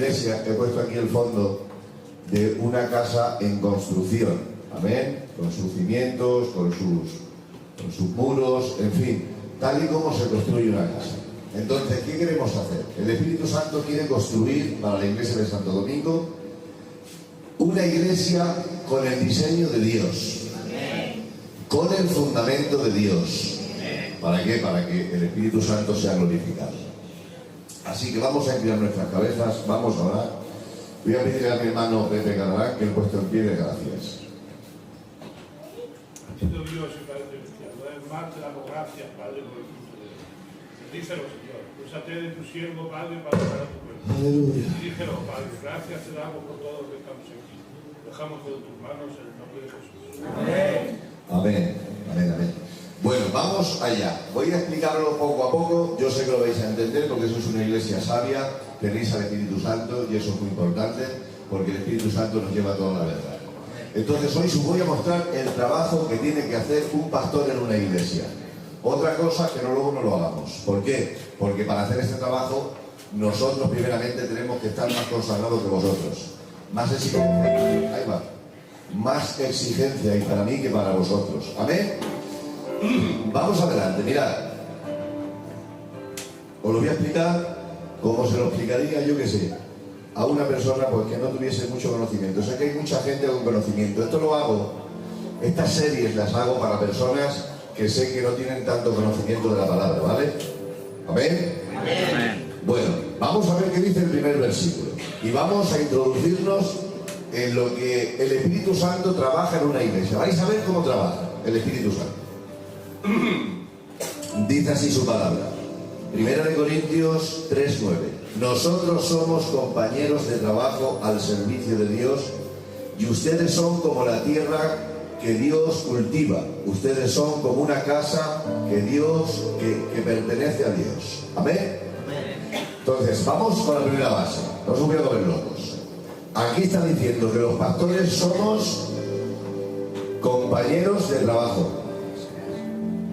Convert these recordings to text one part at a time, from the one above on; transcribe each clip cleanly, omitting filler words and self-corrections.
iglesia he puesto aquí el fondo de una casa en construcción, amén, con sus cimientos, con sus muros, en fin, tal y como se construye una casa. Entonces, ¿qué queremos hacer? El Espíritu Santo quiere construir para la iglesia de Santo Domingo una iglesia con el diseño de Dios, con el fundamento de Dios. ¿Para qué? Para que el Espíritu Santo sea glorificado. Así que vamos a inclinar nuestras cabezas, vamos a orar. Voy a pedirle a mi hermano Pepe Catalán que el puesto en pie de gracias. Bendito Dios y Padre Celestial, una vez más te damos gracias, Padre, por el fruto de Dios. Bendícelo, Señor. Úsate de tu siervo, Padre, para dar tu cuerpo. Aleluya. Bendícelo, Padre. Gracias te damos por todos los que estamos aquí. Dejamos todo en tus manos en el nombre de Jesús. Amén. Amén, amén, amén. Bueno, vamos allá. Voy a explicarlo poco a poco. Yo sé que lo vais a entender porque sois una iglesia sabia, tenéis al Espíritu Santo y eso es muy importante porque el Espíritu Santo nos lleva a toda la verdad. Entonces hoy os voy a mostrar el trabajo que tiene que hacer un pastor en una iglesia. Otra cosa que luego no lo hagamos. ¿Por qué? Porque para hacer este trabajo nosotros primeramente tenemos que estar más consagrados que vosotros. Más exigencia. Ahí va. Más exigencia y para mí que para vosotros. Amén. Vamos adelante, mirad. Os lo voy a explicar como se lo explicaría, yo que sé, a una persona pues, que no tuviese mucho conocimiento. Sé que hay mucha gente con conocimiento. Esto lo hago, estas series las hago para personas que sé que no tienen tanto conocimiento de la palabra, ¿vale? ¿Amén? Amén. Bueno, vamos a ver qué dice el primer versículo. Y vamos a introducirnos en lo que el Espíritu Santo trabaja en una iglesia. Vais a ver cómo trabaja el Espíritu Santo. Dice así su palabra. 1 Corintios 3:9. Nosotros somos compañeros de trabajo al servicio de Dios y ustedes son como la tierra que Dios cultiva. Ustedes son como una casa que pertenece a Dios. ¿Amén? Entonces, vamos con la primera base. No os voy a volver locos. Aquí está diciendo que los pastores somos compañeros de trabajo.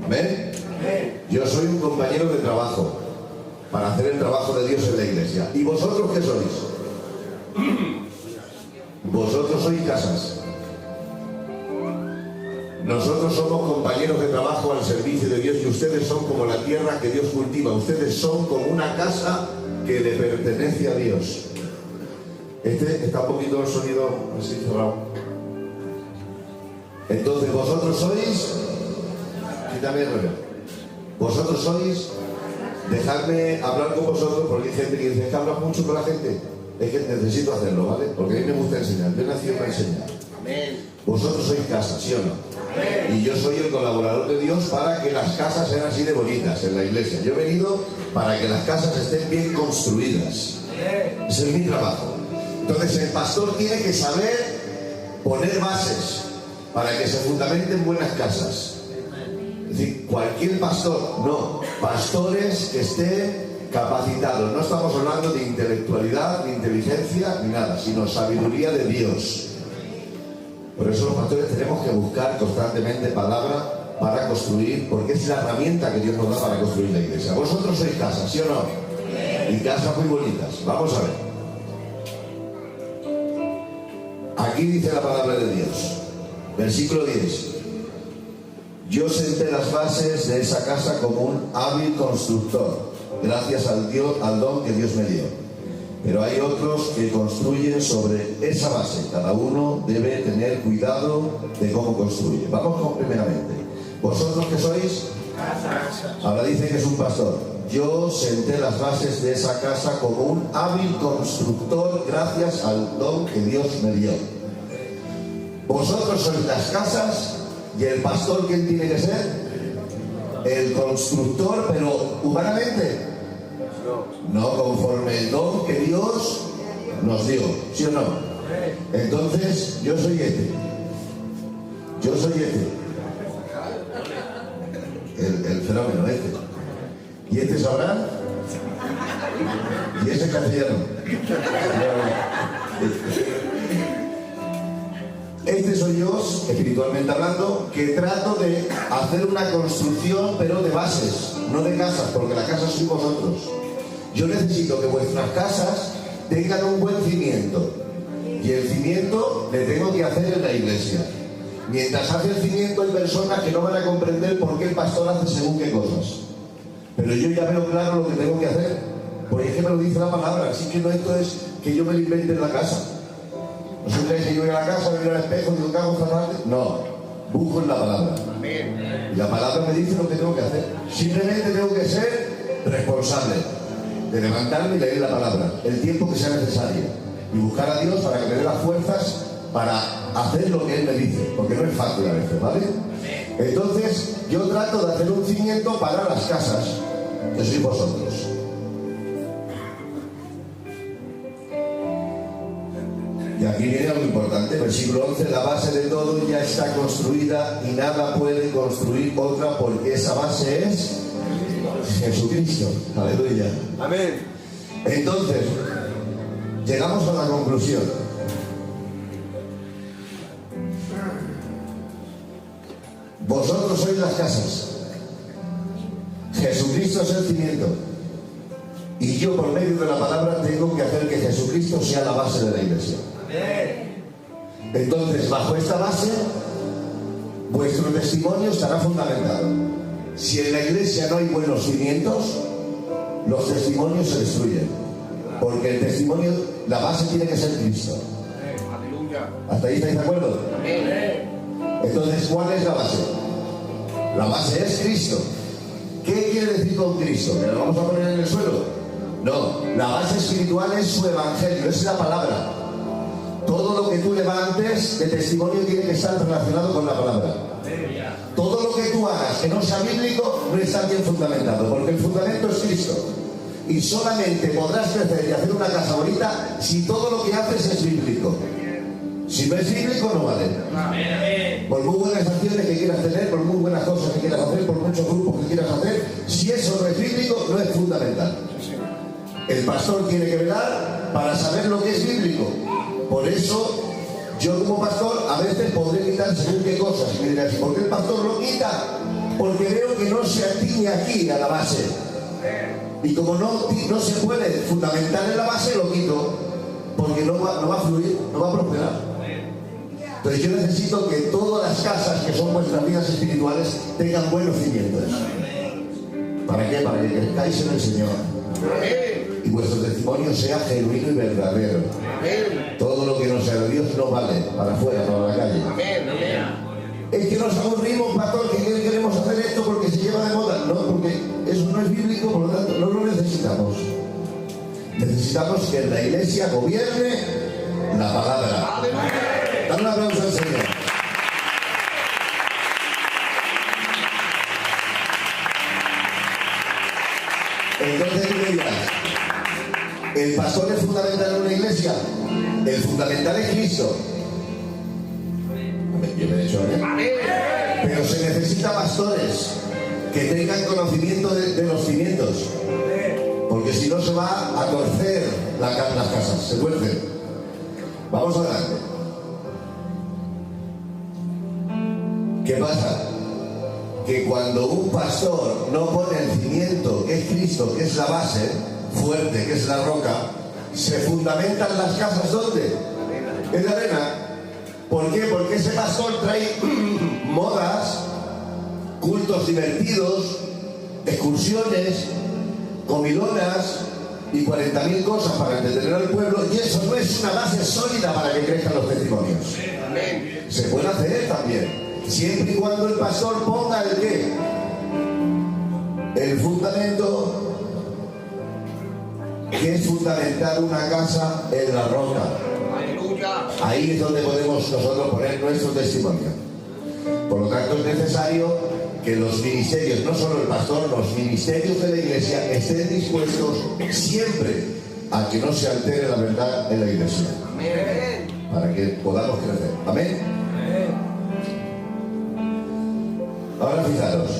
¿Amén? Yo soy un compañero de trabajo para hacer el trabajo de Dios en la iglesia. ¿Y vosotros qué sois? Vosotros sois casas. Nosotros somos compañeros de trabajo al servicio de Dios y ustedes son como la tierra que Dios cultiva. Ustedes son como una casa que le pertenece a Dios. Está un poquito el sonido así cerrado. Entonces vosotros sois... Quítame el reloj. Vosotros sois... Dejadme hablar con vosotros porque hay gente que dice que hablas mucho con la gente. Es que necesito hacerlo, ¿vale? Porque a mí me gusta enseñar. Yo nací para enseñar. Amén. Vosotros sois casa, ¿sí o no? Amén. Y yo soy el colaborador de Dios para que las casas sean así de bonitas en la iglesia. Yo he venido para que las casas estén bien construidas. Ese es mi trabajo. Entonces el pastor tiene que saber poner bases para que se fundamenten buenas casas. Es decir, cualquier pastor, no, pastores que estén capacitados. No estamos hablando de intelectualidad, de inteligencia, ni nada, sino sabiduría de Dios. Por eso los pastores tenemos que buscar constantemente palabra para construir, porque es la herramienta que Dios nos da para construir la iglesia. Vosotros sois casas, ¿sí o no? Y casas muy bonitas. Vamos a ver. Aquí dice la palabra de Dios. Versículo 10. Yo senté las bases de esa casa como un hábil constructor, gracias al don que Dios me dio. Pero hay otros que construyen sobre esa base. Cada uno debe tener cuidado de cómo construye. Vamos con primeramente. ¿Vosotros qué sois? Ahora dice que es un pastor. Yo senté las bases de esa casa como un hábil constructor gracias al don que Dios me dio. Vosotros sois las casas. ¿Y el pastor quién tiene que ser? El constructor, pero humanamente. No, conforme el don que Dios nos dio, ¿sí o no? Entonces, yo soy este. Yo soy este. El fenómeno este. ¿Y este es Abraham? ¿Y ese es castellano? Este soy yo, espiritualmente hablando, que trato de hacer una construcción, pero de bases, no de casas, porque la casa sois vosotros. Yo necesito que vuestras casas tengan un buen cimiento. Y el cimiento le tengo que hacer en la iglesia. Mientras hace el cimiento hay personas que no van a comprender por qué el pastor hace según qué cosas. Pero yo ya veo claro lo que tengo que hacer. Porque es que me lo dice la palabra. Así que no esto es que yo me lo invente en la casa. ¿No se cree que yo voy a la casa, me miro al espejo y digo, ¿qué hago esta tarde? No, busco en la palabra. Y la palabra me dice lo que tengo que hacer. Simplemente tengo que ser responsable de levantarme y leer la palabra el tiempo que sea necesario y buscar a Dios para que me dé las fuerzas para hacer lo que Él me dice, porque no es fácil a veces, ¿vale? Entonces yo trato de hacer un cimiento para las casas, que sois vosotros. Y aquí viene algo importante, versículo 11, la base de todo ya está construida y nada puede construir otra porque esa base es Jesucristo. Aleluya. Amén. Entonces, llegamos a la conclusión. Vosotros sois las casas. Jesucristo es el cimiento. Y yo por medio de la palabra tengo que hacer que Jesucristo sea la base de la iglesia. Entonces, bajo esta base, vuestro testimonio estará fundamentado. Si en la iglesia no hay buenos cimientos, los testimonios se destruyen. Porque el testimonio, la base tiene que ser Cristo. ¿Hasta ahí estáis de acuerdo? Entonces, ¿cuál es la base? La base es Cristo. ¿Qué quiere decir con Cristo? ¿Que lo vamos a poner en el suelo? No, la base espiritual es su evangelio, es la palabra. Todo lo que tú levantes de testimonio tiene que estar relacionado con la palabra. Todo lo que tú hagas que no sea bíblico no está bien fundamentado, porque el fundamento es Cristo. Y solamente podrás crecer y hacer una casa bonita si todo lo que haces es bíblico. Si no es bíblico, no vale. Por muy buenas acciones que quieras tener, por muy buenas cosas que quieras hacer, por muchos grupos que quieras hacer, si eso no es bíblico, no es fundamental. El pastor tiene que velar para saber lo que es bíblico. Por eso, yo como pastor a veces podré quitar según qué cosas. Y me dirás, ¿por qué el pastor lo quita? Porque veo que no se atiñe aquí a la base. Y como no se puede fundamentar en la base, lo quito. Porque no va a fluir, no va a prosperar. Entonces yo necesito que todas las casas que son vuestras vidas espirituales tengan buenos cimientos. ¿Para qué? Para que crezcáis en el Señor. Y vuestro testimonio sea genuino y verdadero. Todo lo que no sea de Dios no vale para afuera, para la calle. Es que nos aburrimos, pastor, que queremos hacer esto porque se lleva de moda. No, porque eso no es bíblico, por lo tanto no lo necesitamos. Necesitamos que en la iglesia gobierne la palabra. Dale un aplauso al Señor. Entonces tú me dirás, ¿el pastor es fundamental en una iglesia? El fundamental es Cristo. Yo me he dicho, pero se necesita pastores que tengan conocimiento de los cimientos. Porque si no se va a torcer las casas, se tuercen. Vamos adelante. ¿Qué pasa? Que cuando un pastor no pone el cimiento, que es Cristo, que es la base fuerte, que es la roca, se fundamentan las casas ¿dónde? En la arena. ¿Por qué? Porque ese pastor trae modas, cultos divertidos, excursiones, comilonas y 40.000 cosas para entretener al pueblo, y eso no es una base sólida para que crezcan los testimonios. Se puede hacer también, siempre y cuando el pastor ponga el qué, el fundamento, que es fundamentar una casa en la roca. Ahí es donde podemos nosotros poner nuestro testimonio. Por lo tanto es necesario que los ministerios, no solo el pastor, los ministerios de la iglesia estén dispuestos siempre a que no se altere la verdad en la iglesia. Para que podamos crecer. Amén. Ahora fijaros.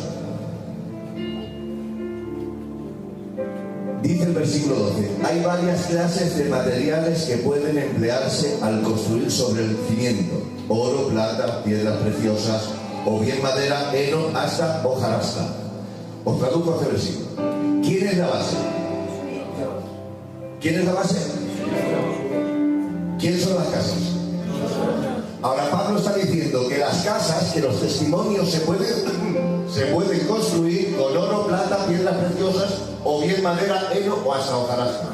Dice el versículo 12, hay varias clases de materiales que pueden emplearse al construir sobre el cimiento: oro, plata, piedras preciosas, o bien madera, heno, asta, hojarasca. Os traduzco este versículo. ¿Quién es la base? ¿Quién es la base? ¿Quién son las casas? Ahora Pablo está diciendo que las casas, que los testimonios se pueden construir con oro, plata, piedras preciosas, o bien madera, heno o hasta hojarasca.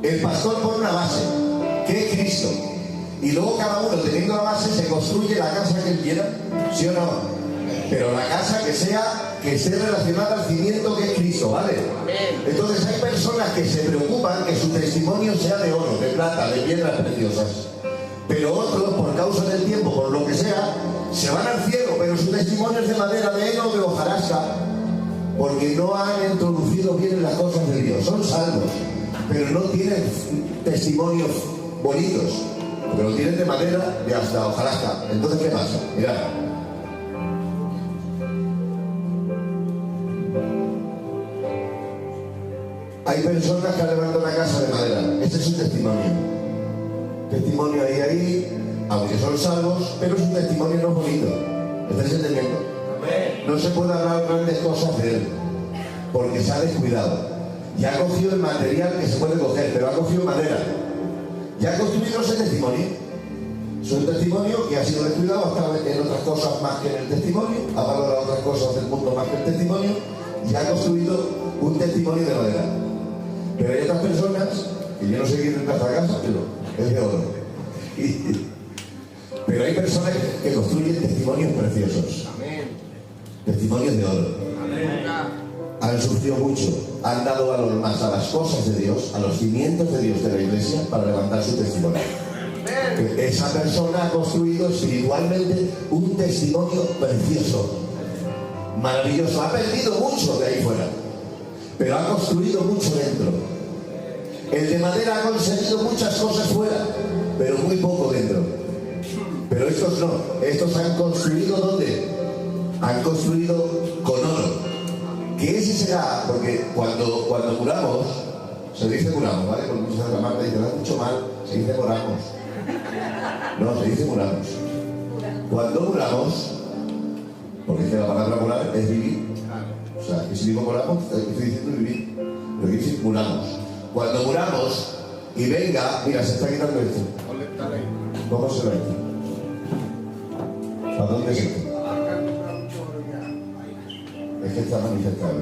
El pastor pone una base, que es Cristo, y luego cada uno, teniendo la base, se construye la casa que él quiera, ¿sí o no? Pero la casa que esté relacionada al cimiento que es Cristo, ¿vale? Entonces hay personas que se preocupan que su testimonio sea de oro, de plata, de piedras preciosas. Pero otros, por causa del tiempo, por lo que sea, se van al cielo, pero su testimonio es de madera, de heno, de hojarasca, porque no han introducido bien en las cosas de Dios. Son salvos, pero no tienen testimonios bonitos, pero lo tienen de madera, de hasta hojarasca. Entonces, ¿qué pasa? Mirad. Hay personas que han levantado una casa de madera. Este es un testimonio. Testimonio ahí, aunque son salvos, pero su testimonio no es bonito. ¿Estáis entendiendo? No se puede hablar grandes cosas de él, porque se ha descuidado. Ya ha cogido el material que se puede coger, pero ha cogido madera. Ya ha construido ese testimonio. Es un testimonio que ha sido descuidado, ha estado en otras cosas más que en el testimonio, ha valorado otras cosas del mundo más que el testimonio, y ha construido un testimonio de madera. Pero hay otras personas, que yo no sé quién entra a esta casa, pero es de oro. Pero hay personas que construyen testimonios preciosos. Testimonios de oro. Han sufrido mucho, han dado valor más a las cosas de Dios, a los cimientos de Dios de la iglesia, para levantar su testimonio. Esa persona ha construido espiritualmente un testimonio precioso, maravilloso. Ha perdido mucho de ahí fuera, pero ha construido mucho dentro. El de madera ha conseguido muchas cosas fuera, pero muy poco dentro. Pero estos no, estos han construido ¿dónde? Han construido con oro. Que ese será, porque cuando muramos, se dice muramos, ¿vale? Porque muchas veces la marca dice, da mucho mal, se dice moramos. No, se dice muramos. Cuando muramos, porque es que la palabra morar es vivir. O sea, que si digo moramos, estoy diciendo vivir. Pero quiere decir muramos. Cuando muramos y venga, mira, se está quitando esto. ¿Cómo se ve? ¿Para dónde es esto? Es que está manifestado.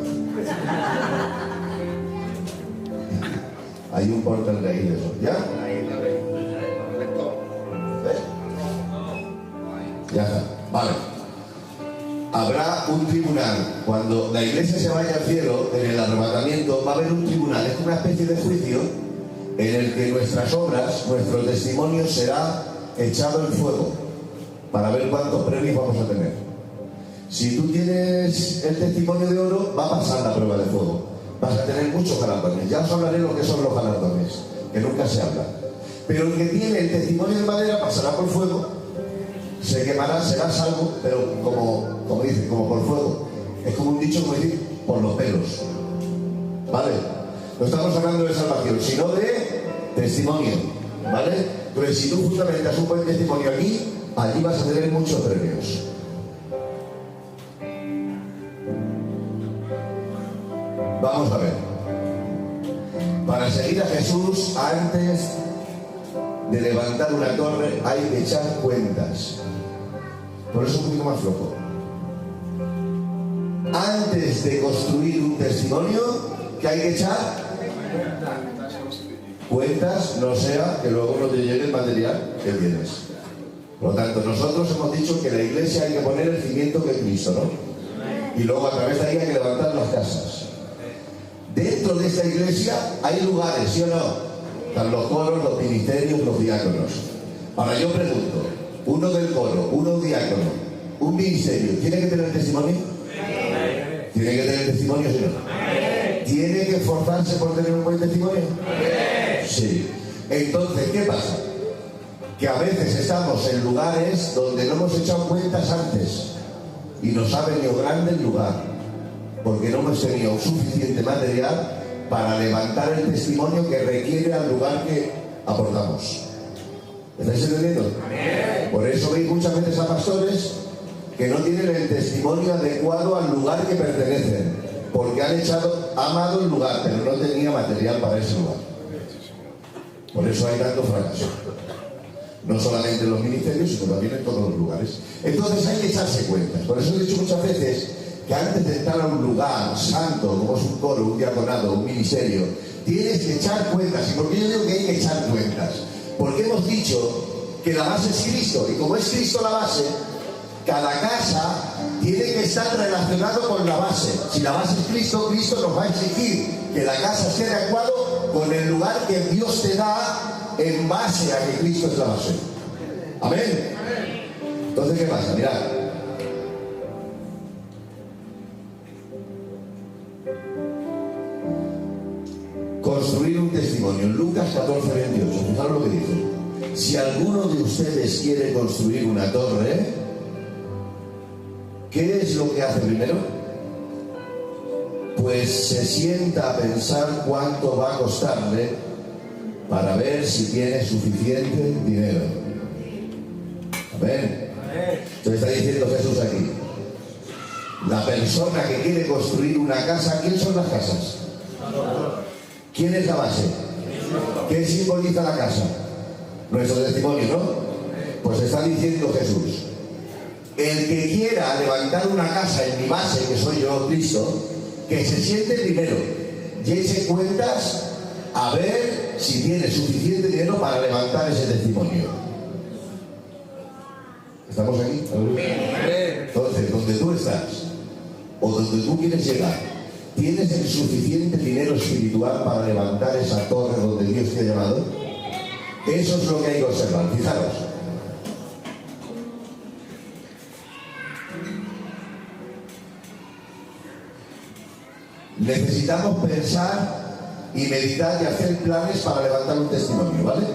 Hay un portal de ahí de eso. ¿Ya? Ya está. Vale. Habrá un tribunal. Cuando la iglesia se vaya al cielo, en el arrebatamiento, va a haber un tribunal. Es una especie de juicio en el que nuestras obras, nuestro testimonio será echado en fuego para ver cuántos premios vamos a tener. Si tú tienes el testimonio de oro, va a pasar la prueba de fuego. Vas a tener muchos galardones. Ya os hablaré lo que son los galardones, que nunca se habla. Pero el que tiene el testimonio de madera pasará por fuego, se quemará, será salvo, pero como dicen, como por fuego. Es como un dicho, como decir, por los pelos. ¿Vale? No estamos hablando de salvación, sino de testimonio. ¿Vale? Entonces, si tú fundamentas un buen testimonio aquí, allí vas a tener muchos premios. Vamos a ver. Para seguir a Jesús, antes de levantar una torre, hay que echar cuentas. Por eso es un poquito más flojo. Antes de construir un testimonio, ¿qué hay que echar? Cuentas, no sea que luego no te llegue el material que tienes. Por lo tanto, nosotros hemos dicho que la iglesia hay que poner el cimiento que es Cristo, ¿no? Y luego a través de ahí hay que levantar las casas. Dentro de esta iglesia hay lugares, ¿sí o no? Están los coros, los ministerios, los diáconos. Ahora yo pregunto, uno del coro, uno diácono, un ministerio, ¿tiene que tener testimonio? ¿Tiene que tener testimonio, sí o no? ¿Tiene que esforzarse por tener un buen testimonio? Sí. Entonces, ¿qué pasa? Que a veces estamos en lugares donde no hemos echado cuentas antes y nos ha venido grande el lugar, porque no hemos tenido suficiente material para levantar el testimonio que requiere al lugar que aportamos. ¿Estáis entendiendo? Por eso veis muchas veces a pastores que no tienen el testimonio adecuado al lugar que pertenecen, porque han amado el lugar, pero no tenía material para ese lugar. Por eso hay tanto fracaso. No solamente en los ministerios, sino también en todos los lugares. Entonces hay que echarse cuentas. Por eso he dicho muchas veces que antes de entrar a un lugar santo, como es un coro, un diaconado, un ministerio, tienes que echar cuentas. ¿Y por qué yo digo que hay que echar cuentas? Porque hemos dicho que la base es Cristo. Y como es Cristo la base, cada casa tiene que estar relacionado con la base. Si la base es Cristo, Cristo nos va a exigir que la casa esté de acuerdo con el lugar que Dios te da en base a que Cristo es la base. Amén. Entonces, ¿qué pasa? Mirad. Construir un testimonio. En Lucas 14:28. Fijaros lo que dice. Si alguno de ustedes quiere construir una torre, ¿qué es lo que hace primero? Pues se sienta a pensar cuánto va a costarle para ver si tiene suficiente dinero. Amén. Entonces está diciendo Jesús aquí. La persona que quiere construir una casa, ¿quién son las casas? ¿Quién es la base? ¿Qué simboliza la casa? Nuestro testimonio, ¿no? Pues está diciendo Jesús. El que quiera levantar una casa en mi base, que soy yo, Cristo, que se siente primero y eche cuentas a ver si tiene suficiente dinero para levantar ese testimonio. ¿Estamos aquí? Entonces, donde tú estás o donde tú quieres llegar, ¿tienes el suficiente dinero espiritual para levantar esa torre donde Dios te ha llamado? Eso es lo que hay que observar. Fijaros. Necesitamos pensar y meditar y hacer planes para levantar un testimonio, ¿vale?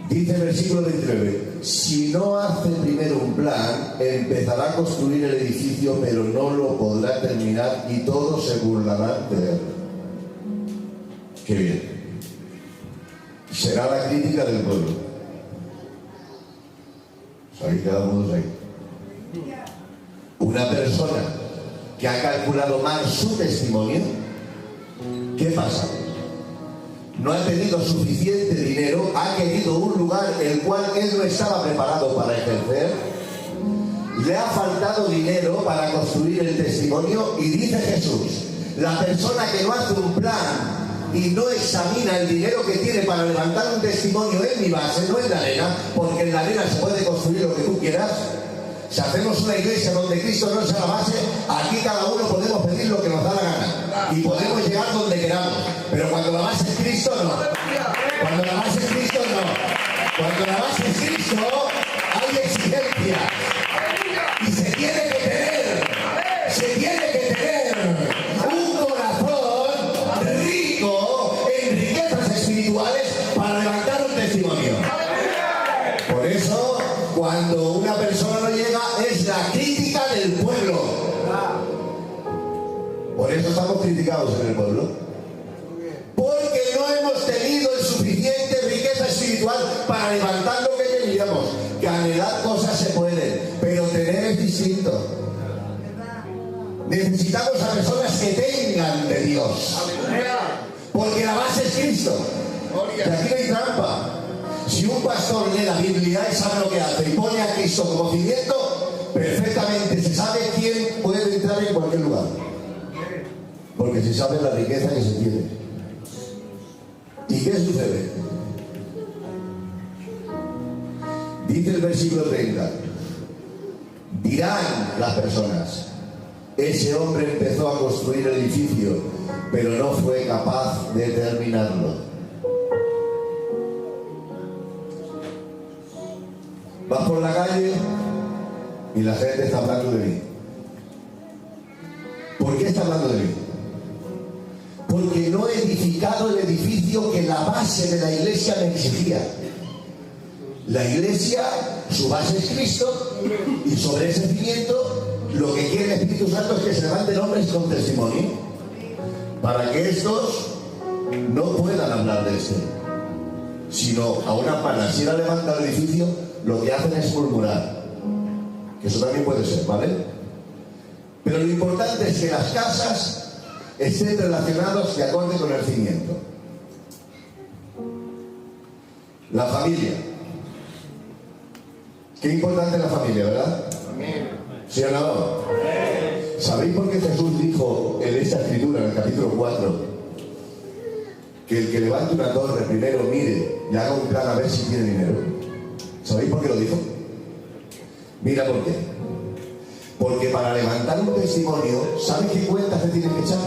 Dice el versículo 29, si no hace primero un plan, empezará a construir el edificio, pero no lo podrá terminar y todos se burlarán de él. Qué bien. Será la crítica del pueblo. ¿Os habéis quedado todos ahí? Una persona que ha calculado mal su testimonio, ¿qué pasa? No ha tenido suficiente dinero, ha querido un lugar el cual él no estaba preparado para ejercer, le ha faltado dinero para construir el testimonio y dice Jesús, la persona que no hace un plan y no examina el dinero que tiene para levantar un testimonio en mi base, no en la arena, porque en la arena se puede construir lo que tú quieras. Si hacemos una iglesia donde Cristo no es la base, aquí cada uno podemos pedir lo que nos da la gana y podemos llegar donde queramos, pero cuando la base es Cristo, no. Cuando la base es Cristo, no. Cuando la base es Cristo, hay exigencias y se tiene que tener un corazón rico en riquezas espirituales para levantar un testimonio. Por eso, cuando una persona no llega, es la crítica del pueblo. Por eso estamos criticados en el pueblo. Porque no hemos tenido el suficiente riqueza espiritual para levantar lo que queríamos. Que anhelar cosas se pueden, pero tener es distinto. Necesitamos a personas que tengan de Dios. Porque la base es Cristo. Y aquí no hay trampa. Si un pastor lee la Biblia y sabe lo que hace y pone a Cristo como cimiento, perfectamente se sabe quién puede entrar en cualquier lugar. Porque se sabe la riqueza que se tiene. ¿Y qué sucede? Dice el versículo 30. Dirán las personas, ese hombre empezó a construir el edificio, pero no fue capaz de terminarlo. Vas por la calle y la gente está hablando de mí. ¿Por qué está hablando de mí? Porque no he edificado el edificio que la base de la iglesia me exigía. La iglesia, su base es Cristo, y sobre ese cimiento lo que quiere el Espíritu Santo es que se levanten hombres con testimonio, para que estos no puedan hablar de este, sino aún para si la levanta el edificio, lo que hacen es murmurar. Que eso también puede ser, ¿vale? Pero lo importante es que las casas estén relacionadas de acorde con el cimiento. La familia. Qué importante es la familia, ¿verdad? ¿Sí o no? ¿Sabéis por qué Jesús dijo en esta escritura, en el capítulo 4, que el que levante una torre primero mire y haga un plan a ver si tiene dinero? ¿Sabéis por qué lo dijo? Mira por qué. Porque para levantar un testimonio, ¿sabes qué cuentas te tienes que echar?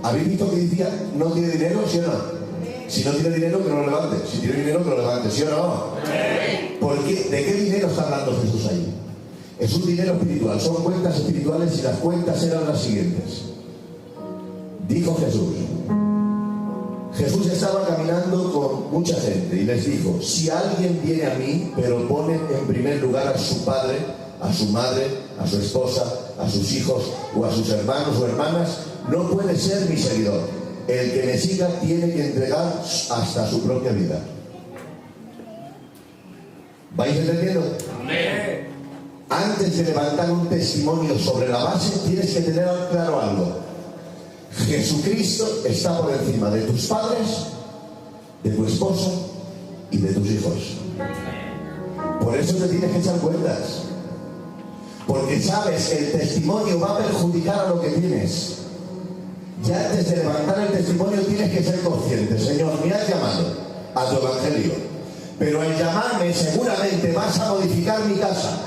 ¿Habéis visto que decía no tiene dinero, sí o no? Si no tiene dinero, que no lo levante. Si tiene dinero, que lo levante, ¿sí o no? ¿Por qué? ¿De qué dinero está hablando Jesús ahí? Es un dinero espiritual, son cuentas espirituales y las cuentas eran las siguientes. Dijo Jesús. Jesús estaba caminando con mucha gente y les dijo: si alguien viene a mí, pero pone en primer lugar a su padre, a su madre, a su esposa, a sus hijos o a sus hermanos o hermanas, no puede ser mi seguidor. El que me siga tiene que entregar hasta su propia vida. ¿Vais entendiendo? Amén. Antes de levantar un testimonio sobre la base, tienes que tener claro algo. Jesucristo está por encima de tus padres, de tu esposa y de tus hijos. Por eso te tienes que echar cuentas. Porque sabes que el testimonio va a perjudicar a lo que tienes. Ya antes de levantar el testimonio tienes que ser consciente. Señor, me has llamado a tu evangelio, pero al llamarme seguramente vas a modificar mi casa.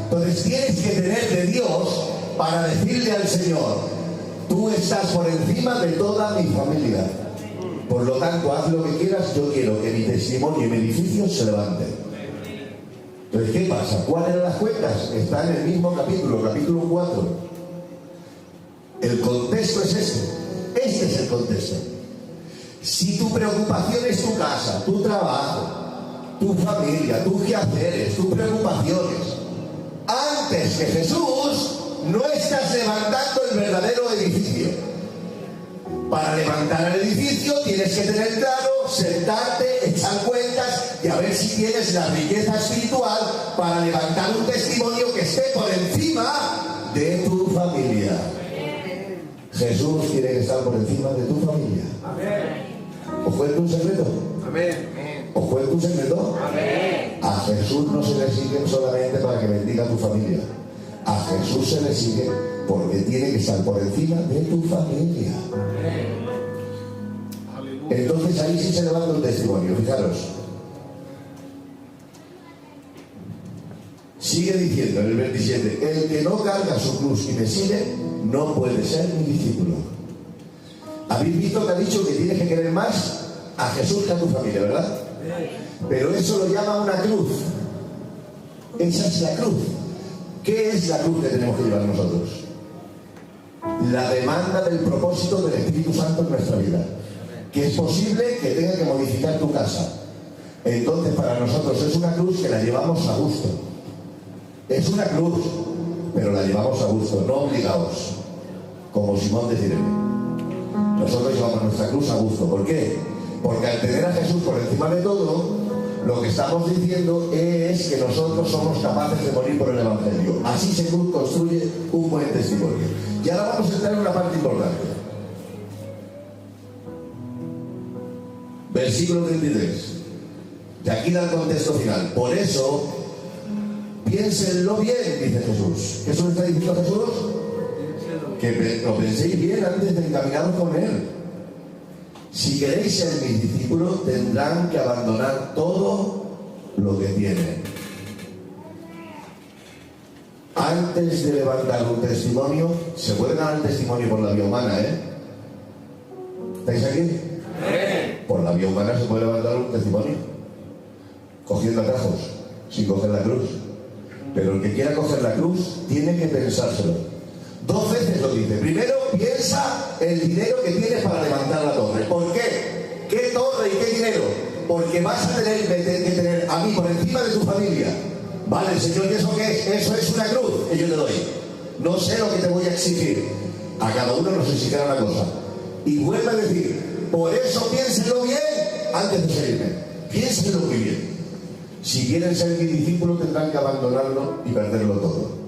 Entonces tienes que tener de Dios para decirle al Señor: tú estás por encima de toda mi familia. Por lo tanto, haz lo que quieras, yo quiero que mi testimonio y mi edificio se levanten. Entonces, ¿qué pasa? ¿Cuáles eran las cuentas? Está en el mismo capítulo 4. El contexto es este. Este es el contexto. Si tu preocupación es tu casa, tu trabajo, tu familia, tus quehaceres, tus preocupaciones, antes que Jesús, no estás levantando el verdadero edificio. Para levantar el edificio tienes que tener claro, sentarte, echar cuentas y a ver si tienes la riqueza espiritual para levantar un testimonio que esté por encima de tu familia. Jesús tiene que estar por encima de tu familia. Amén. ¿Os cuento un secreto? Amén. ¿Os cuento un secreto? Amén. A Jesús no se le sigue solamente para que bendiga a tu familia. A Jesús se le sigue porque tiene que estar por encima de tu familia. Entonces ahí sí se levanta un testimonio. Fijaros. Sigue diciendo en el 27: el que no carga su cruz y me sigue no puede ser mi discípulo. Habéis visto que ha dicho que tienes que querer más a Jesús que a tu familia, ¿verdad? Pero eso lo llama una cruz. Esa es la cruz. ¿Qué es la cruz que tenemos que llevar nosotros? La demanda del propósito del Espíritu Santo en nuestra vida. Que es posible que tenga que modificar tu casa. Entonces para nosotros es una cruz que la llevamos a gusto. Es una cruz, pero la llevamos a gusto, no obligados, como Simón de Cirene. Nosotros llevamos nuestra cruz a gusto. ¿Por qué? Porque al tener a Jesús por encima de todo, lo que estamos diciendo es que nosotros somos capaces de morir por el Evangelio. Así se construye un buen testimonio. Y ahora vamos a entrar en una parte importante. Versículo 33. Y aquí da el contexto final. Por eso, piénsenlo bien, dice Jesús. ¿Qué eso está diciendo Jesús? Que lo penséis bien antes de encaminaros con Él. Si queréis ser mis discípulos, tendrán que abandonar todo lo que tienen. Antes de levantar un testimonio, se puede dar el testimonio por la vía humana, ¿eh? ¿Estáis aquí? Por la vía humana se puede levantar un testimonio cogiendo atajos, sin coger la cruz. Pero el que quiera coger la cruz tiene que pensárselo. 2 veces lo dice. Primero, piensa el dinero que tienes para levantar la torre. ¿Por qué? ¿Qué torre y qué dinero? Porque vas a tener que tener a mí por encima de tu familia. Vale, Señor, ¿y eso qué es? Eso es una cruz que yo te doy. No sé lo que te voy a exigir. A cada uno nos exigirá una cosa. Y vuelve a decir: por eso piénsenlo bien antes de seguirme. Piénsenlo muy bien. Si quieren ser mi discípulo, tendrán que abandonarlo y perderlo todo.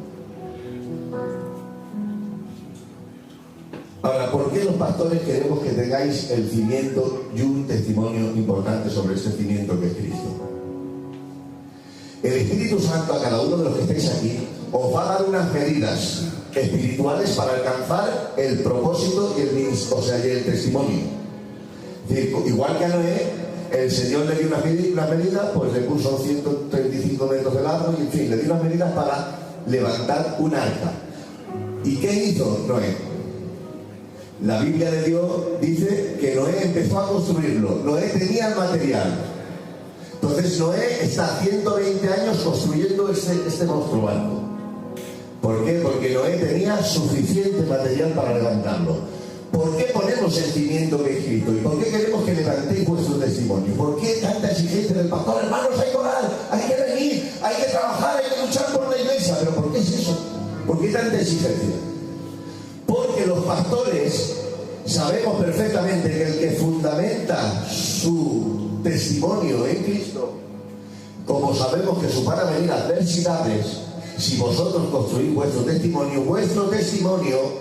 Ahora, ¿por qué los pastores queremos que tengáis el cimiento y un testimonio importante sobre este cimiento que es Cristo? Espíritu Santo a cada uno de los que estáis aquí os va a dar unas medidas espirituales para alcanzar el propósito y el testimonio. Es decir, igual que a Noé, el Señor le dio unas medidas, pues le puso 135 metros de largo y en fin, le dio unas medidas para levantar un arca. ¿Y qué hizo Noé? La Biblia de Dios dice que Noé empezó a construirlo. Noé tenía el material. Entonces Noé está 120 años construyendo este monstruo barco. ¿Por qué? Porque Noé tenía suficiente material para levantarlo. ¿Por qué ponemos el cimiento que he escrito? ¿Y por qué queremos que levantéis vuestro testimonio? ¿Por qué tanta exigencia del pastor? Hermanos, hay que orar, hay que venir, hay que trabajar, hay que luchar por la iglesia. ¿Pero por qué es eso? ¿Por qué tanta exigencia? Porque los pastores sabemos perfectamente que el que fundamenta su testimonio en Cristo, como sabemos que van a venir adversidades, si vosotros construís vuestro testimonio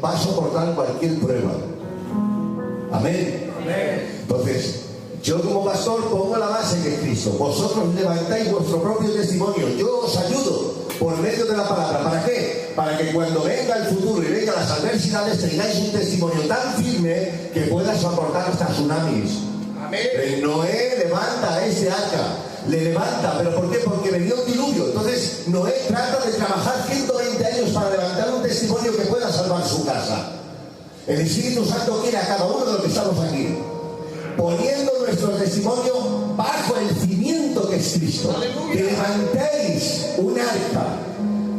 va a soportar cualquier prueba. Amén. Entonces, yo como pastor pongo la base que es Cristo. Vosotros levantáis vuestro propio testimonio. Yo os ayudo por medio de la palabra. ¿Para qué? Para que cuando venga el futuro y vengan las adversidades tengáis un testimonio tan firme que pueda soportar hasta tsunamis. Amén. Noé levanta a este arca. Le levanta, ¿pero por qué? Porque venía un diluvio. Entonces Noé trata de trabajar 120 años para levantar un testimonio que pueda salvar su casa. El Espíritu Santo quiere a cada uno de los que estamos aquí, poniendo nuestro testimonio bajo el cimiento que es Cristo. Que levantéis un arca,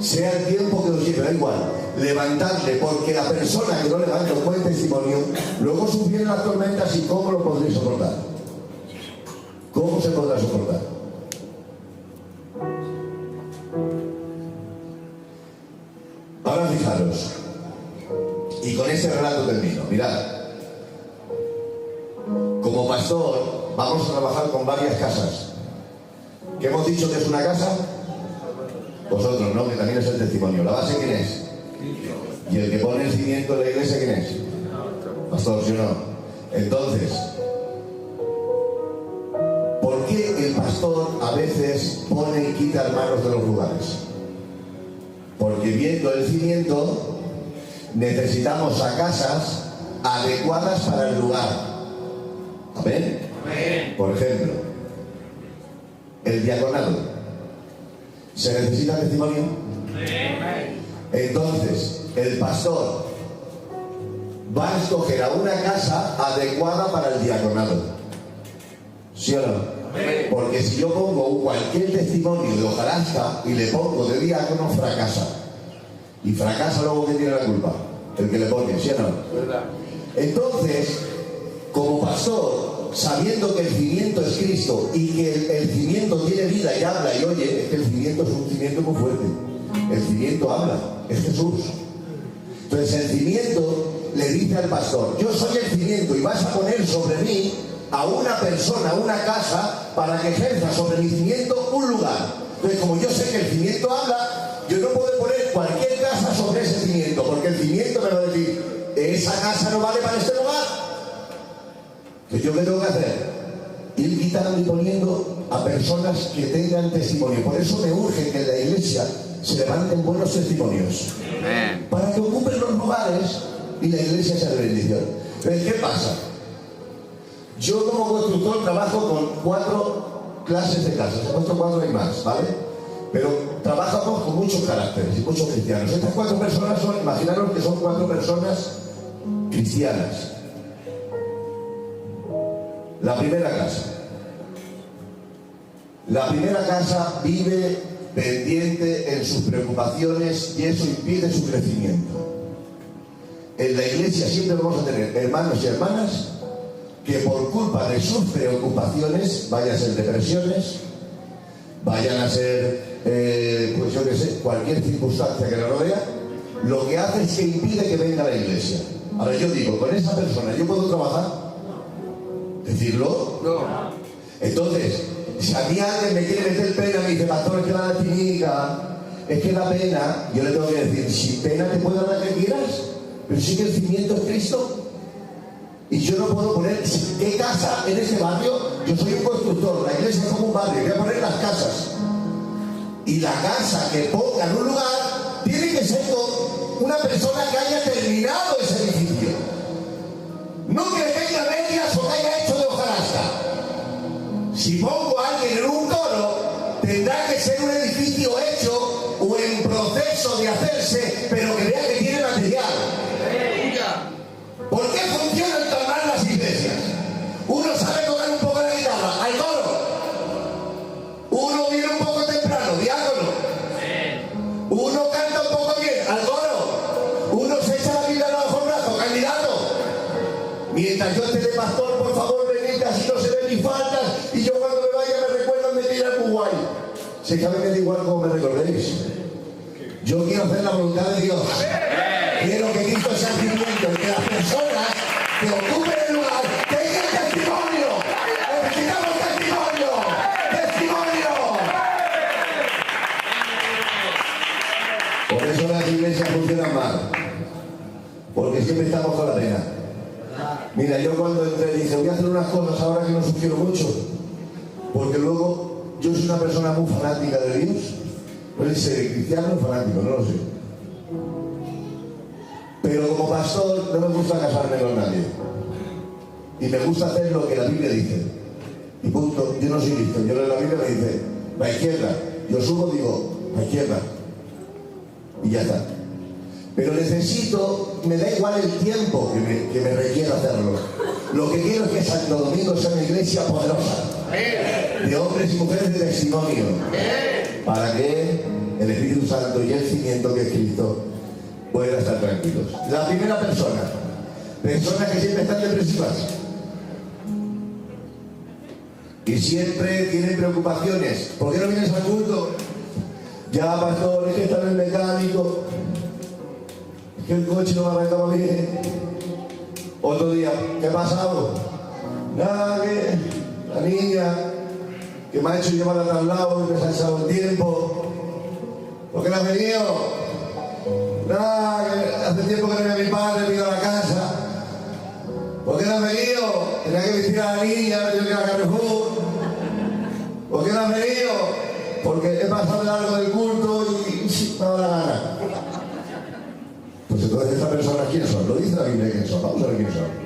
sea el tiempo que os lleve, da igual, levantadle, porque la persona que no levanta un buen testimonio, luego sufren las tormentas y ¿cómo lo podréis soportar? ¿Cómo se podrá soportar? Ahora fijaros, y con ese relato termino. Mirad, como pastor vamos a trabajar con varias casas. ¿Qué hemos dicho que es una casa? Vosotros, ¿no? Que también es el testimonio. ¿La base quién es? Y el que pone el cimiento de la iglesia, ¿quién es? Pastor, ¿sí o no? Entonces, ¿por qué el pastor a veces pone y quita hermanos de los lugares? Porque viendo el cimiento necesitamos a casas adecuadas para el lugar. ¿Amén? Amén. Por ejemplo, el diaconado. ¿Se necesita testimonio? Amén. Entonces, el pastor va a escoger a una casa adecuada para el diaconado. ¿Sí o no? Amén. Porque si yo pongo cualquier testimonio de hojarasca y le pongo de diácono, fracasa. Y fracasa luego, ¿quién tiene la culpa? El que le pone, ¿sí o no? ¿Verdad? Entonces, como pastor, sabiendo que el cimiento es Cristo y que el cimiento tiene vida y habla y oye, es que el cimiento es un cimiento muy fuerte. El cimiento habla, es Jesús. Entonces el cimiento le dice al pastor, yo soy el cimiento y vas a poner sobre mí a una persona, una casa, para que ejerza sobre mi cimiento un lugar. Entonces, como yo sé que el cimiento habla, yo no puedo poner cualquier casa sobre ese cimiento, porque el cimiento me va a decir, esa casa no vale para este lugar. Entonces, ¿yo qué tengo que hacer? Ir quitando y poniendo a personas que tengan testimonio. Por eso me urge que en la iglesia se levanten buenos testimonios. Amén. Para que ocupen los lugares y la iglesia sea de bendición. Entonces, ¿qué pasa? Yo como constructor trabajo con 4 clases de casas. He puesto 4 y más, ¿vale? Pero trabajamos con muchos caracteres y muchos cristianos. Estas 4 personas son, imaginaros que son 4 personas cristianas. La primera casa. La primera casa vive pendiente en sus preocupaciones y eso impide su crecimiento. En la iglesia siempre vamos a tener hermanos y hermanas que por culpa de sus preocupaciones, vayan a ser depresiones, vayan a ser, pues yo qué sé, cualquier circunstancia que la rodea, lo que hace es que impide que venga a la iglesia. Ahora yo digo, con esa persona, ¿yo puedo trabajar? ¿Decirlo? No. Entonces, si a mí alguien me quiere meter pena, me dice, pastor, es que la chinica, es que la pena, yo le tengo que decir, si pena te puedo dar que quieras, pero sí que el cimiento es Cristo. Y yo no puedo poner, ¿qué casa en ese barrio? Yo soy un constructor, la iglesia es como un barrio, voy a poner las casas. Y la casa que ponga en un lugar tiene que ser con una persona que haya terminado ese edificio. No que tenga medias o que haya hecho de hojarasca. Si pongo a alguien en un coro, tendrá que ser un edificio hecho o en proceso de hacerse, pero que vea que tiene material. ¿Por qué funcionan tan mal las iglesias? Uno sabe tocar un poco la guitarra, al coro. Uno viene un poco temprano, diácono. Uno canta un poco bien, al coro. Uno se echa la Biblia bajo el brazo, candidato. Mientras yo esté de pastor, por favor, venid, así no se ven mis faltas. Y yo cuando me vaya me recuerdan de que era muy guay. Si es que a mí me da igual cómo me recordéis. Yo quiero hacer la voluntad de Dios. Quiero que Cristo sea el cimiento y que las personas que ocupen el lugar tengan testimonio. ¡Necesitamos testimonio! ¡Testimonio! Por eso las iglesias funcionan mal. Porque siempre estamos con la pena. Mira, yo cuando entré dije, voy a hacer unas cosas ahora que no sugiero mucho. Porque luego yo soy una persona muy fanática de Dios. No sé si cristiano o fanático, no lo sé. Pero como pastor no me gusta casarme con nadie. Y me gusta hacer lo que la Biblia dice. Y punto. Yo no soy listo. Yo en la Biblia me dice, la izquierda. Yo subo, digo, la izquierda. Y ya está. Pero necesito, me da igual el tiempo que me requiera hacerlo. Lo que quiero es que Santo Domingo sea una iglesia poderosa. De hombres y mujeres de testimonio. Para que el Espíritu Santo y el cimiento que es Cristo puedan estar tranquilos. La primera persona. Personas que siempre están depresivas. Y siempre tienen preocupaciones. ¿Por qué no vienes al culto? Ya, pastor, es que está en el mecánico. Es que el coche no me arrancaba bien. Otro día, ¿qué ha pasado? Nada, que la niña que me ha hecho llevar al traslado y me ha echado el tiempo. ¿Por qué no has venido? Nada, que hace tiempo que no viene mi padre, me he ido a la casa. ¿Por qué no has venido? Tenía que vestir a la niña, tenía que ir a Carrefour. ¿Por qué no has venido? Porque he pasado de largo del culto y me ha dado la gana. Pues entonces estas personas, ¿quiénes son? Lo dice la Biblia, ¿quiénes son? Vamos a ver quiénes son.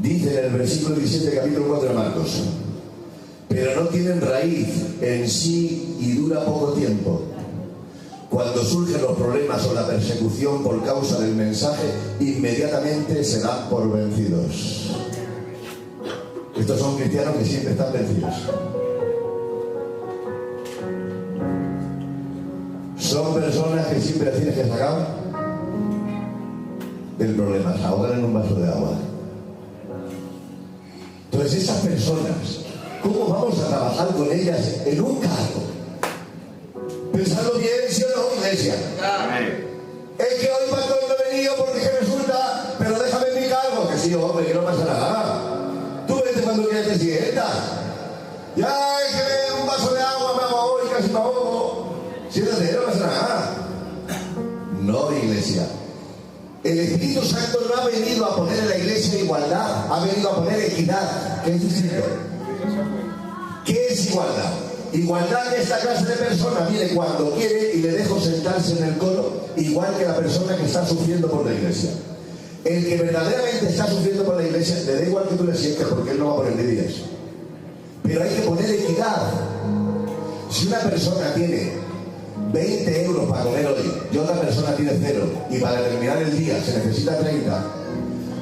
Dice en el versículo 17, capítulo 4 de Marcos: pero no tienen raíz en sí y dura poco tiempo. Cuando surgen los problemas o la persecución por causa del mensaje, inmediatamente se dan por vencidos. Estos son cristianos que siempre están vencidos. Son personas que siempre tienes que sacar del problema, se ahogan en un vaso de agua. Entonces esas personas, ¿cómo vamos a trabajar con ellas en un cargo? Pensando bien, ¿sí o no, iglesia? Es que hoy pastor no he venido porque resulta, pero déjame en mi cargo. Que sí, hombre, que no pasa nada. Tú vete cuando quieras te sientas. Ya es que un vaso de agua me hago hoy, casi me ahogo. Siéntate, no pasa nada. No, iglesia. El Espíritu Santo no ha venido a poner en la iglesia igualdad, ha venido a poner equidad. ¿Qué es distinto? ¿Qué es igualdad? Igualdad de esta clase de persona viene cuando quiere y le dejo sentarse en el coro, igual que la persona que está sufriendo por la iglesia. El que verdaderamente está sufriendo por la iglesia, le da igual que tú le sientes porque él no va a poner medidas. Pero hay que poner equidad. Si una persona tiene 20 euros para comer hoy y otra persona tiene 0 y para terminar el día se necesita 30,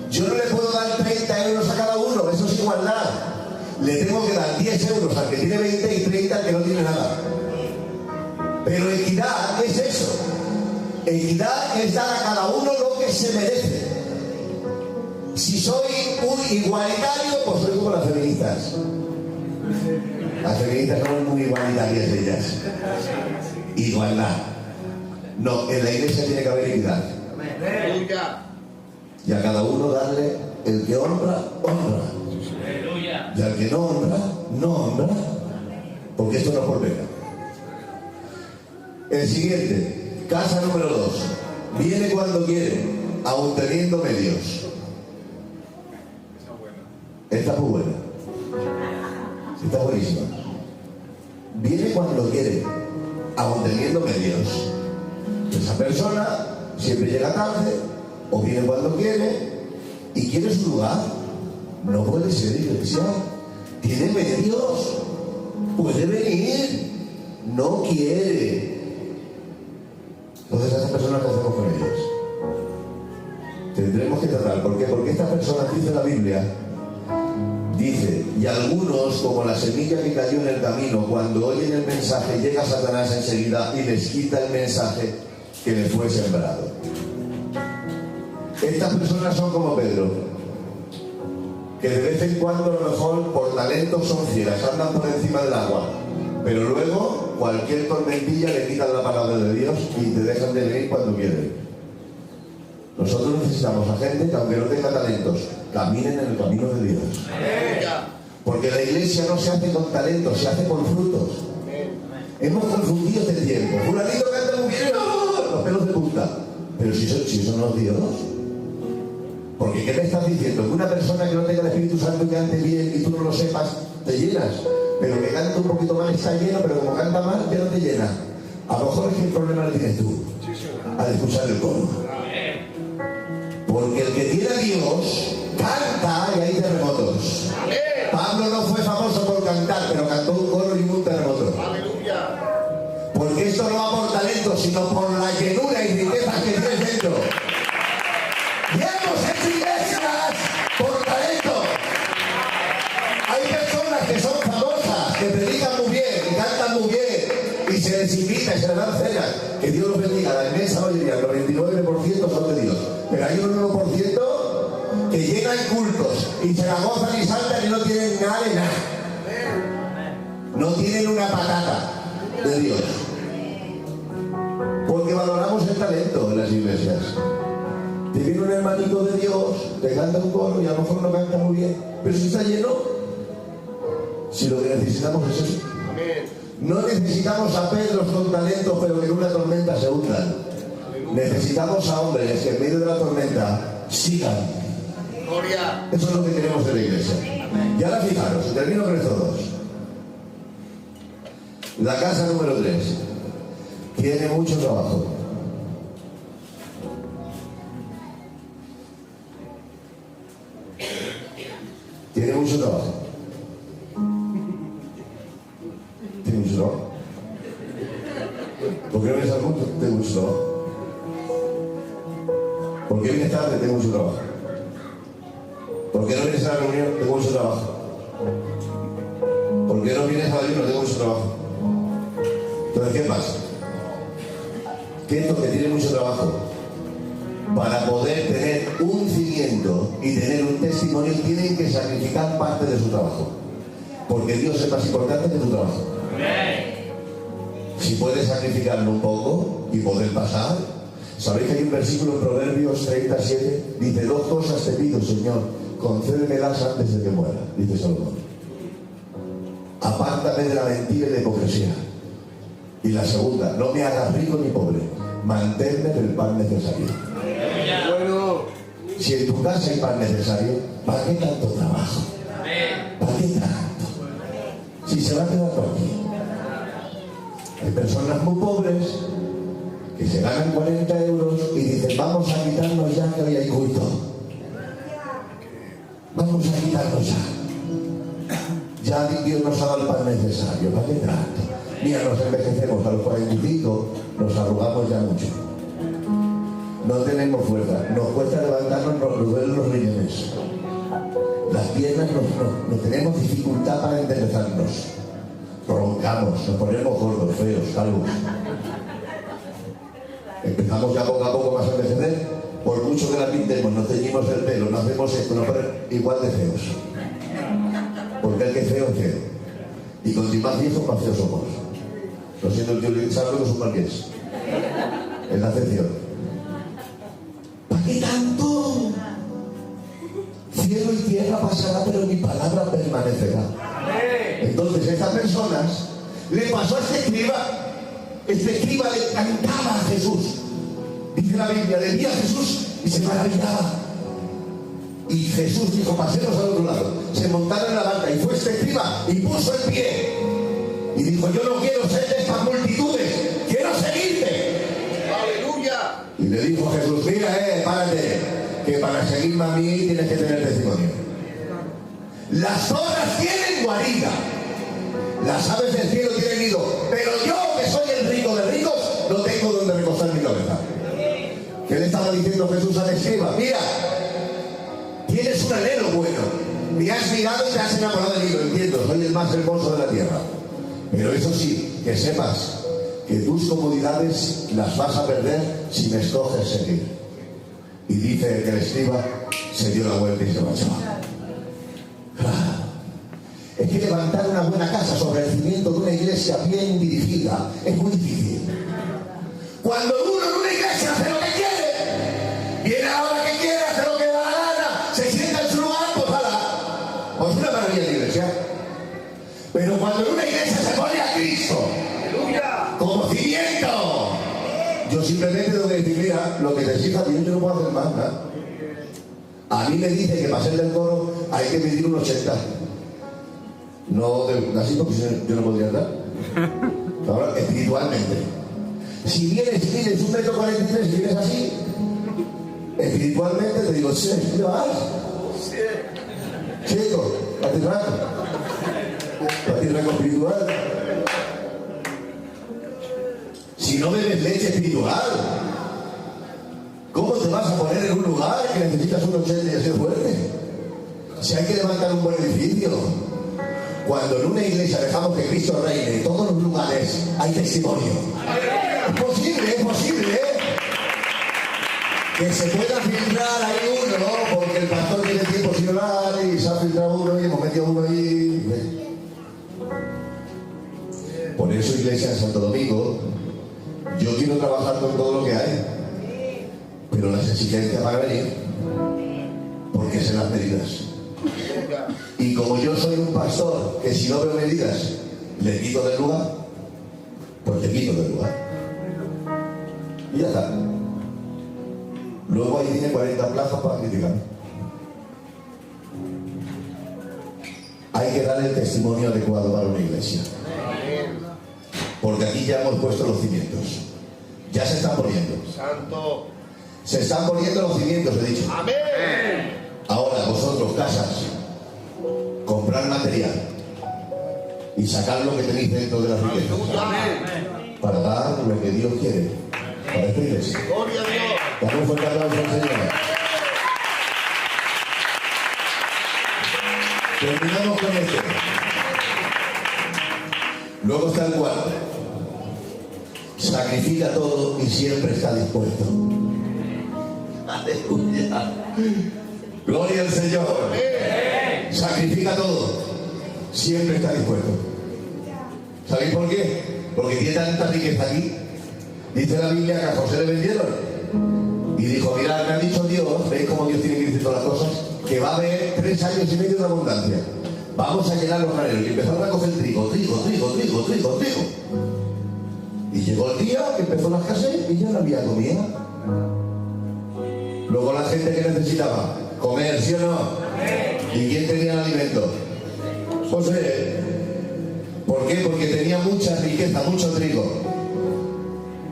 yo no le puedo dar 30 euros a cada uno, eso es igualdad. Le tengo que dar 10 euros al que tiene 20 y 30 al que no tiene nada. Pero equidad es eso. Equidad es dar a cada uno lo que se merece. Si soy un igualitario, pues soy como las feministas. Las feministas son muy igualitarias ellas. Igualdad. No, en la iglesia tiene que haber equidad. Y a cada uno darle el que honra, honra. Y al que no honra, no honra. Porque esto no es por pena. El siguiente, casa número 2. Viene cuando quiere, aun teniendo medios. Está muy buena. Está buenísima. viene cuando quiere, aun teniendo medios. Esa persona siempre llega tarde, o viene cuando quiere, y quiere su lugar. No puede ser, iglesia. Tiene medios, puede venir, no quiere. Entonces, a esas personas, ¿qué hacemos con ellas? Tendremos que tratar. ¿Por qué? Porque estas personas, dice la Biblia, dice, y algunos, como la semilla que cayó en el camino, cuando oyen el mensaje, llega Satanás enseguida y les quita el mensaje que les fue sembrado. Estas personas son como Pedro, que de vez en cuando, a lo mejor, por talento son fieras, andan por encima del agua, pero luego cualquier tormentilla le quitan la palabra de Dios y te dejan de venir cuando quieren. Nosotros necesitamos a gente que, aunque no tenga talentos, caminen en el camino de Dios. Porque la iglesia no se hace con talentos, se hace con frutos. Hemos confundido este tiempo. Fulanito canta muy bien, ¡oh! Los pelos de punta. Pero si eso no es Dios. Porque ¿qué me estás diciendo? Que una persona que no tenga el Espíritu Santo y cante bien y tú no lo sepas, te llenas. Pero que cante un poquito mal está lleno, pero como canta mal, ya no te llena. A lo mejor es que el problema lo tienes tú, al escuchar el coro. Porque el que tiene a Dios canta y hay terremotos. Pablo no fue famoso por cantar, pero cantó un coro y un terremoto. Porque esto no va por talento, sino por la llenura y riquezas que tienes dentro. Y hemos hecho iglesias por talento. Hay personas que son famosas, que predican muy bien, que cantan muy bien, y se les invita y se les dan cenas. Que Dios los bendiga. La inmensa mayoría, el 99% son de Dios. Pero hay un 1% que llegan cultos y se la gozan y saltan y no tienen nada de nada. No tienen una patata de Dios. Porque valoramos el talento en las iglesias. Te viene un hermanito de Dios, te canta un coro y a lo mejor no canta muy bien, pero si está lleno, si lo que necesitamos es eso. No necesitamos a Pedros con talento, pero que en una tormenta se hundan. Necesitamos a hombres que en medio de la tormenta sigan. Eso es lo que queremos de la iglesia. Y ahora fijaros, termino con estos dos. La casa número 3 tiene mucho trabajo. Tiene mucho trabajo. Tiene mucho trabajo. ¿Por qué no vienes al culto? Tengo mucho trabajo. ¿Por qué vienes tarde? Tengo mucho trabajo. ¿Por qué no vienes a la reunión? Tengo mucho trabajo. ¿Por qué no vienes al ayuno? Tengo mucho trabajo. Entonces, ¿qué pasa? Que estos que tienen mucho trabajo, para poder tener un cimiento y tener un testimonio, tienen que sacrificar parte de su trabajo. Porque Dios es más importante que tu trabajo. Si puedes sacrificarlo un poco y poder pasar. ¿Sabéis que hay un versículo en Proverbios 37? Dice, 2 cosas te pido, Señor, concédemelas antes de que muera, dice Salomón. Apártame de la mentira y la hipocresía. Y la segunda, no me hagas rico ni pobre, manténme del pan necesario. Bueno, si en tu casa hay pan necesario, ¿para qué tanto trabajo? ¿Para qué tanto? Si se va a quedar por aquí. Hay personas muy pobres que se ganan 40 euros y dicen, vamos a quitarnos ya que hoy hay culto. Vamos a quitarnos ya. Ya Dios nos ha dado el pan necesario, ¿para qué tanto? Mira, nos envejecemos a los 45, nos arrugamos ya mucho. No tenemos fuerza, nos cuesta levantarnos, nos duelen los riñones. Las piernas no tenemos dificultad para enderezarnos. Roncamos, nos ponemos gordos, feos, calvos. Empezamos ya poco a poco más a envejecer, por mucho que la pintemos, nos teñimos el pelo, no hacemos esto, nos ponemos igual de feos. Porque el que es feo es feo. Y con más viejos, más feos somos. Lo siento, el tío Luis sabe que es un marqués. Es la acepción. ¿Para qué tanto? Cielo y tierra pasará, pero mi palabra permanecerá. Entonces, a estas personas le pasó a este escriba le cantaba a Jesús. Dice la Biblia, le vi a Jesús y se maravillaba. Y Jesús dijo, pasemos al otro lado. Se montaron en la barca y fue este escriba y puso el pie. Y dijo, yo no quiero ser de estas multitudes, quiero seguirte. Aleluya. Y le dijo Jesús, mira, párate, que para seguirme a mí tienes que tener testimonio. Las zorras tienen guarida, las aves del cielo tienen nido, pero yo, que soy el rico de ricos, no tengo donde recostar mi cabeza. ¿Qué le estaba diciendo Jesús al escriba? Mira, tienes un anhelo bueno, me has mirado y te has enamorado de mí, lo entiendo, soy el más hermoso de la tierra. Pero eso sí, que sepas que tus comodidades las vas a perder si me escoges seguir. Y dice que el escriba se dio la vuelta y se marchó. Es que levantar una buena casa sobre el cimiento de una iglesia bien dirigida es muy difícil. Cuando uno en una iglesia hace lo que quiere, viene a la hora que quiere, hace lo que le da la gana, se sienta en su lugar, pues hala. Pues una maravilla de iglesia. Pero cuando en una iglesia se pone a Cristo como cimiento, yo simplemente tengo que decir, mira, lo que te exija yo no puedo hacer más, ¿no? A mí me dice que para ser del coro hay que medir un 80. No así porque yo no podría andar. Ahora, espiritualmente. Si mides 1,43 m y vienes así, espiritualmente te digo, sí, ¿qué vas? Chico, aterraco. Aterraco espiritual. Si no bebes leche espiritual, ¿cómo te vas a poner en un lugar que necesitas un 80 y ser fuerte? Si hay que levantar un buen edificio. Cuando en una iglesia dejamos que Cristo reine, en todos los lugares hay testimonio. Es posible, que se pueda filtrar ahí uno, porque el pastor tiene tiempo sin orar y se ha filtrado uno y hemos metido uno ahí. Por eso, iglesia en Santo Domingo, yo quiero trabajar con todo lo que hay, pero las exigencias van a venir, porque son las medidas. Y como yo soy un pastor que si no veo medidas le quito del lugar, pues le quito del lugar. Y ya está. Luego ahí tiene 40 plazas para criticar. Hay que dar el testimonio adecuado para una iglesia. Porque aquí ya hemos puesto los cimientos. Ya se están poniendo. Santo. Se están poniendo los cimientos, he dicho. Amén. Ahora vosotros, casas, comprar material y sacar lo que tenéis dentro de las riquezas para dar lo que Dios quiere para esta iglesia. Gloria a Dios. Dame un fuerte aplauso al Señor. Terminamos con esto. Luego está el cuarto. Sacrifica todo y siempre está dispuesto. Aleluya. Gloria al Señor. Sacrifica todo. Siempre está dispuesto. ¿Sabéis por qué? Porque tiene tanta riqueza aquí. Dice la Biblia que a José le vendieron. Y dijo, mirad, me ha dicho Dios, ¿veis cómo Dios tiene que decir todas las cosas? Que va a haber 3 años y medio de abundancia. Vamos a llenar los graneros. Y empezaron a coger trigo. Y llegó el día que empezó la escasez y ya no había comida. Luego la gente que necesitaba comer, ¿sí o no? ¿Y quién tenía el alimento? José. ¿Por qué? Porque tenía mucha riqueza, mucho trigo.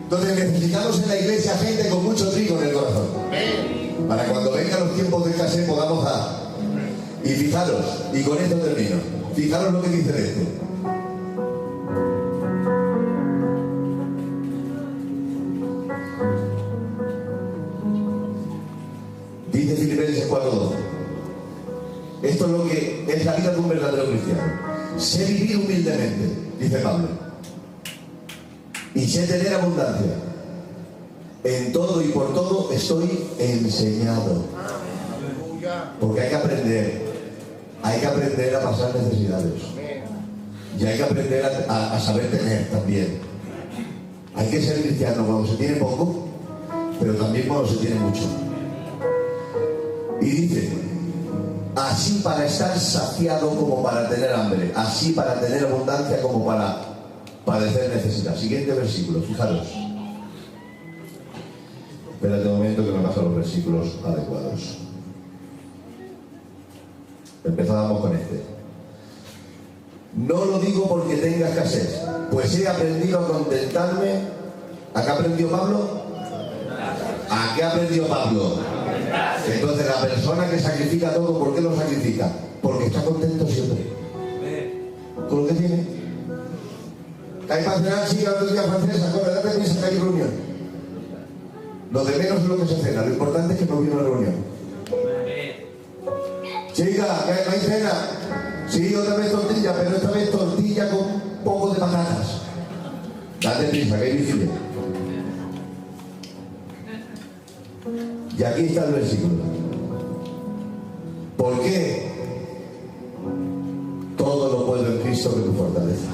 Entonces necesitamos en la iglesia gente con mucho trigo en el corazón. Para cuando vengan los tiempos de escasez podamos dar. Y fijaros, y con esto termino. Fijaros lo que dice esto. Dice Filipenses 4:12. Esto es lo que es la vida de un verdadero cristiano. Sé vivir humildemente, dice Pablo. Y sé tener abundancia. En todo y por todo estoy enseñado. Porque hay que aprender. Hay que aprender a pasar necesidades. Y hay que aprender a saber tener también. Hay que ser cristiano cuando se tiene poco, pero también cuando se tiene mucho. Y dice, así para estar saciado como para tener hambre, así para tener abundancia como para padecer necesidad. Siguiente versículo, fijaros. Espérate un momento que me pasan los versículos adecuados. Empezábamos con este. No lo digo porque tenga escasez, pues he aprendido a contentarme. ¿A qué aprendió Pablo? ¿A qué aprendió Pablo? Entonces la persona que sacrifica todo, ¿por qué lo sacrifica? Porque está contento siempre con lo que tiene. Hay para cenar, sí, otros días francesa, corre, date prisa que hay reunión. Lo de menos es lo que se cena, lo importante es que no viene la reunión. Chica, que no hay cena. Sí, otra vez tortilla, pero esta vez tortilla con un poco de patatas. Date prisa, que hay vigilia. Y aquí está el versículo. ¿Por qué? Todo lo puedo en Cristo que me fortalece.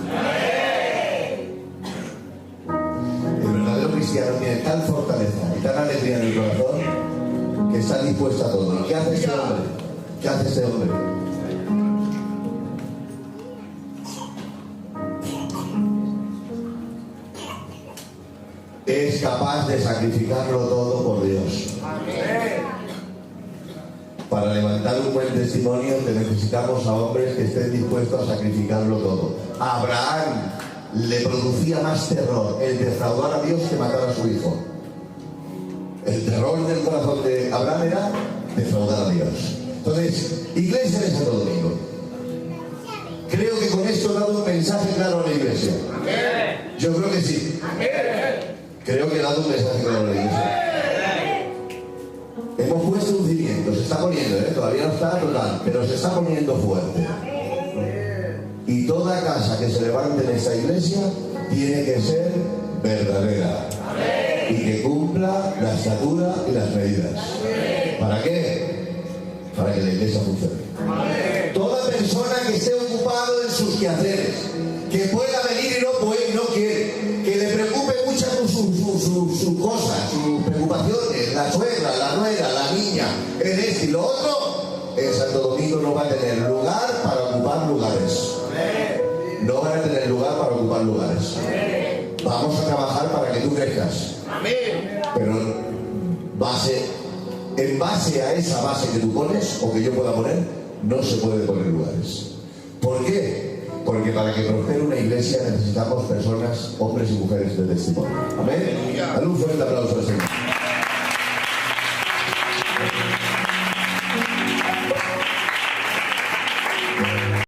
El verdadero cristiano tiene tal fortaleza y tal alegría en el corazón que está dispuesto a todo. ¿Y qué hace este hombre? ¿Qué hace este hombre? Es capaz de sacrificarlo todo por Dios. Para levantar un buen testimonio necesitamos a hombres que estén dispuestos a sacrificarlo todo. A Abraham le producía más terror el defraudar a Dios que matar a su hijo. El terror del corazón de Abraham era defraudar a Dios. Entonces, Iglesia de Santo Domingo, creo que con esto he dado un mensaje claro a la Iglesia. Yo creo que sí. Creo que he dado un mensaje claro a la Iglesia. Hemos puesto un cimiento, se está poniendo, todavía no está total, pero se está poniendo fuerte. Y toda casa que se levante en esta iglesia tiene que ser verdadera y que cumpla la estatura y las medidas. ¿Para qué? Para que la iglesia funcione. Toda persona que esté ocupado en sus quehaceres, que pueda venir y no puede, no quiere, que le preocupe mucho sus cosas, sus preocupaciones, la suegra, la nuera, la niña, en esto y lo otro, en Santo Domingo no va a tener lugar para ocupar lugares. No van a tener lugar para ocupar lugares. Vamos a trabajar para que tú crezcas. Pero en base a esa base que tú pones, o que yo pueda poner, no se puede poner lugares. ¿Por qué? Porque para que prospere una iglesia necesitamos personas, hombres y mujeres de testimonio. Amén. Dale un fuerte aplauso al Señor.